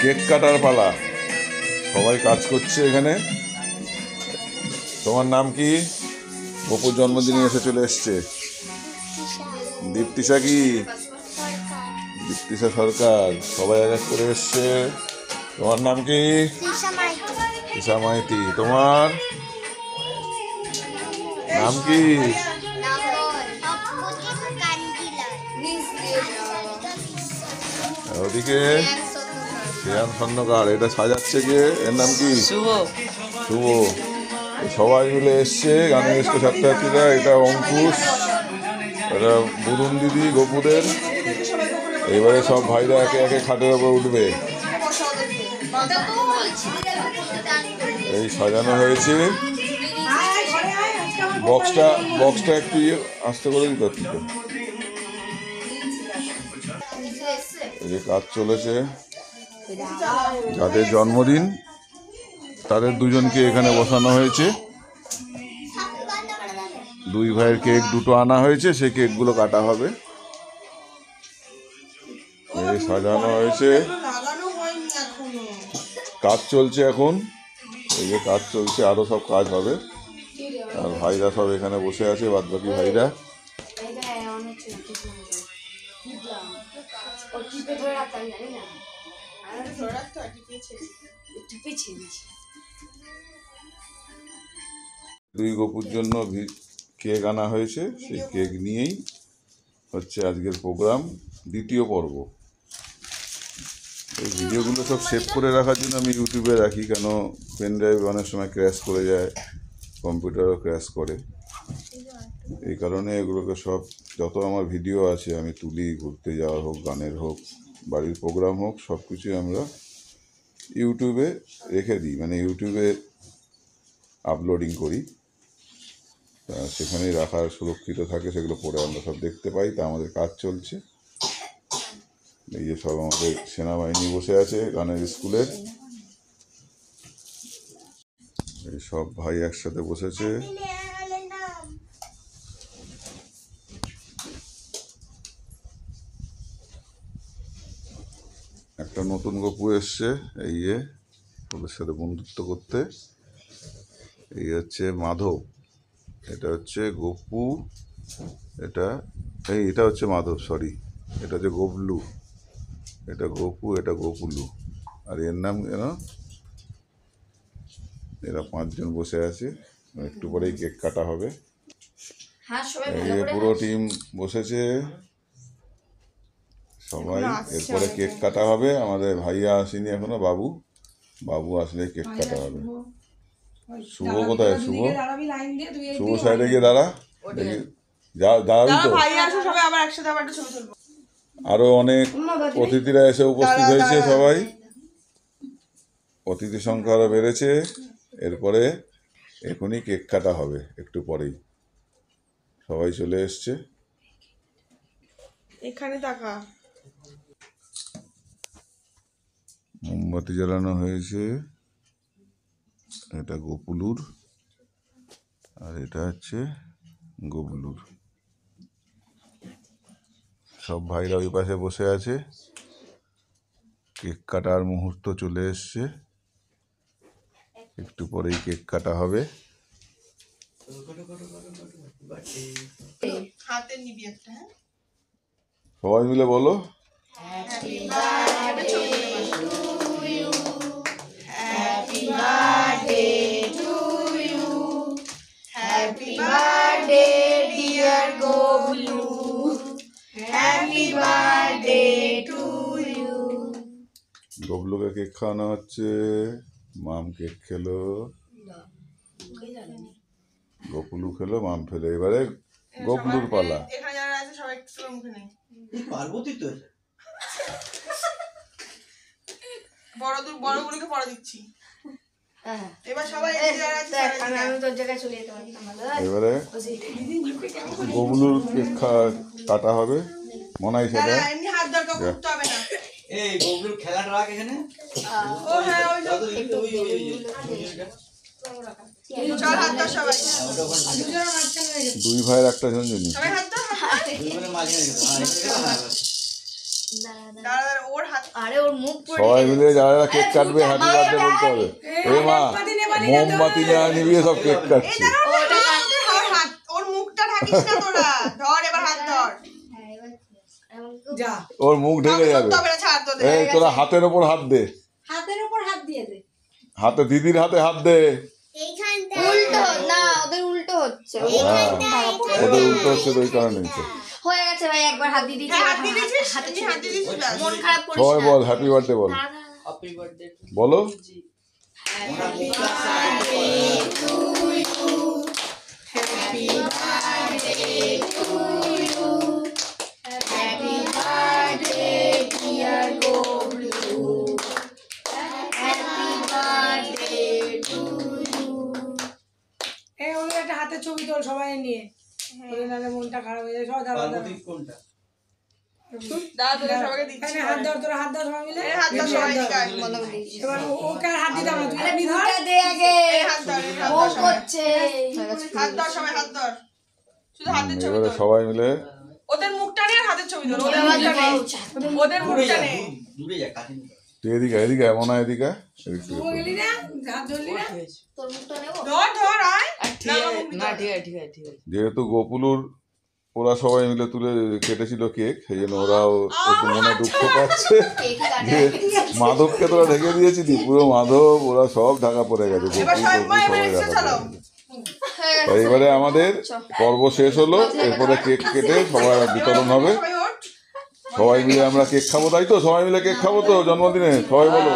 Cake কাটার পালা, সবাই কাজ করছে এখানে। তোমার নাম কি? অপুর জন্মদিনে এসে চলে এসছে। দীপ্তিশা কি? দীপ্তিশা সরকার। সবাই এক এক করে এসছে। তোমার নাম কি? তৃষা মাইতি। তোমার নাম কি? ওদিকে শ্রেয়ান স্বর্ণকার। এটা সাজাচ্ছে কে? এর নাম কি? শুভ। শুভ। সবাই মিলে এসছে গানের স্কুল ছাত্রছাত্রীরা। এটা অঙ্কুশ, এটা বুদুন দিদি গোপুদের। এবারে সব ভাইরা একে একে খাটের ওপর উঠবে। এই সাজানো হয়েছে। বক্সটা একটু আস্তে করে দিতে পারছি তো। এই যে কাজ চলেছে। যাদের জন্মদিন তাদের দুজনকে এখানে বসানো হয়েছে। দুই ভাইয়ের কেক দুটো আনা হয়েছে, সেই কেকগুলো কাটা হবে। এই সাজানো হয়েছে, কাজ চলছে এখন। এই যে কাজ চলছে, আরো সব কাজ হবে। আর ভাইরা সব এখানে বসে আছে, বাদ বাকি ভাইরা। দুই গপুর জন্য কেক আনা হয়েছে, সেই কেক নিয়েই হচ্ছে আজকের প্রোগ্রাম, দ্বিতীয় পর্ব। এই ভিডিওগুলো সব সেভ করে রাখার জন্য আমি ইউটিউবে রাখি, কেন পেন ড্রাইভ অনেক সময় ক্র্যাশ করে যায়, কম্পিউটারও ক্র্যাশ করে। এই কারণে এগুলোকে সব, যত আমার ভিডিও আছে আমি তুলি, ঘুরতে যাওয়ার হোক, গানের হোক, বাড়ির প্রোগ্রাম হোক, সব কিছুই আমরা ইউটিউবে রেখে দিই, মানে ইউটিউবে আপলোডিং করি। সেখানেই রাখার সুরক্ষিত থাকে, সেগুলো পরে আমরা সব দেখতে পাই। তা আমাদের কাজ চলছে। এই যে সব আমাদের সেনাবাহিনী বসে আছে গানের স্কুলের। এই সব ভাই একসাথে বসেছে। একটা নতুন গপু এসছে, এই যে ওদের সাথে বন্ধুত্ব করতে। এই হচ্ছে মাধব, এটা হচ্ছে গপু, এটা হচ্ছে মাধব, সরি, এটা হচ্ছে গবলু, এটা গপু, এটা গপুলু। আর এর নাম কেন? এরা পাঁচজন বসে আছে। একটু পরেই কেক কাটা হবে। এই যে পুরো টিম বসেছে সবাই। এরপরে কেক কাটা হবে। আমাদের ভাইয়া আসেনি এখনো, বাবু আসলে কেক কাটা হবে। শুভ কোথায়? শুভ সাইডে গিয়ে দাঁড়া, দেখি দাঁড়াবি তো। আরো অনেক অতিথিরা এসে উপস্থিত হয়েছে। সবাই অতিথি সংখ্যা আরো বেড়েছে। এরপরে এখনই কেক কাটা হবে, একটু পরেই সবাই চলে এসছে। এখানে তাকা, মোমবাতি জ্বালানো হয়েছে। এটা গোপুলুর, আর এটা হচ্ছে গবলুর। সব ভাইরা ওই পাশে বসে আছে। কেক কাটার মুহূর্ত চলে এসছে, একটু পরেই কেক কাটা হবে। সবাই মিলে বলো, happy birthday to you, happy birthday to you, happy birthday dear Goblu, happy birthday to you. গবলুকে কেক খাওয়ানো হচ্ছে। মাম কেক খেলো, গপুলু খেলো, মাম ফেলো। এবারে গবলুর পালা। পার্বতী তো বড়গুলোকে পড়া দিচ্ছি। এবারে গবলুর কেক কাটা হবে। মনাই সেটা দুই ভাইয়ের একটা ঝঞ্ঝনি। ওর হাত আরে ওর মুখ পুরো সবাই মিলে যারা কেক কাটবে হ্যাপি বার্থডে বলতে হবে। এ মা মোমবাতি নিয়ে নিবিয়ে সব কেক কাটছে। ওর মুখটা ঢাকিস না তোরা। ধর এবার হাত ধর। যা ওর মুখ ঢেকে যাবে। এই তোরা হাতের ওপর হাত দে, হাতের উপর হাত দিয়ে দে। হাতে দিদির হাতে হাত দে। উল্টো না, ওদের উল্টো হচ্ছে। হ্যাঁ ওদের উল্টো হচ্ছে তো ওই কারণে হচ্ছে। হয়ে গেছে ভাই, একবার হাত দিয়ে দিয়েছি। মন খারাপ করিস সবাই না। বল হ্যাপি বার্থডে বল, হ্যাপি বার্থডে বলো। এই ওদের একটা হাতের ছবি তোল সবাই নিয়ে, ওদের নাহলে মনটা খারাপ হয়ে যায়। সবাই দাঁড়া দাঁড়া কোনটা হাত ধর, তোরা হাত ধর সবাই মিলে। হাত ধর সবাই এবার ওকে আর হাত দিতে হবে না, তুই এমনি ধর। দে আগে। ও করছে। হাত ধর সবাই, হাত ধর, শুধু হাতের ছবি এবারে তোল। সবাই মিলে ওদের মুখটা নিয়ে হাতের ছবি তোল। ওদের মুখটা নেই, ওদের মুখটা নেই। দূরে যা কাছে তুই এদিকে এদিকে এমন হয় এদিকে একটু তুই গেলি না, হাত ধরলি না। তোর মুখটা নেব। ধর ধর আয়। ঠিক আছে না ঠিক আছে ঠিক আছে ঠিক আছে যেহেতু গোপুলুর ওরা সবাই মিলে তুলে কেটেছিল কেক, সেই জন্য ওরাও একটু মনে দুঃখ পাচ্ছে যে মাধবকে তোরা ঢেকে দিয়েছিলি, পুরো মাধব ওরা সব ঢাকা পড়ে গেছে, গোপু এবার সবাই গোপু সবাই এবার ঢাকা চলো। পড়ে গেছে। তাই এবারে আমাদের পর্ব শেষ হলো, এরপরে কেক কেটে সবাই বিতরণ হবে, সবাই ওঠ। সবাই মিলে আমরা কেক খাবো, তাই তো? সবাই মিলে কেক খাবো তো জন্মদিনে, সবাই বলো।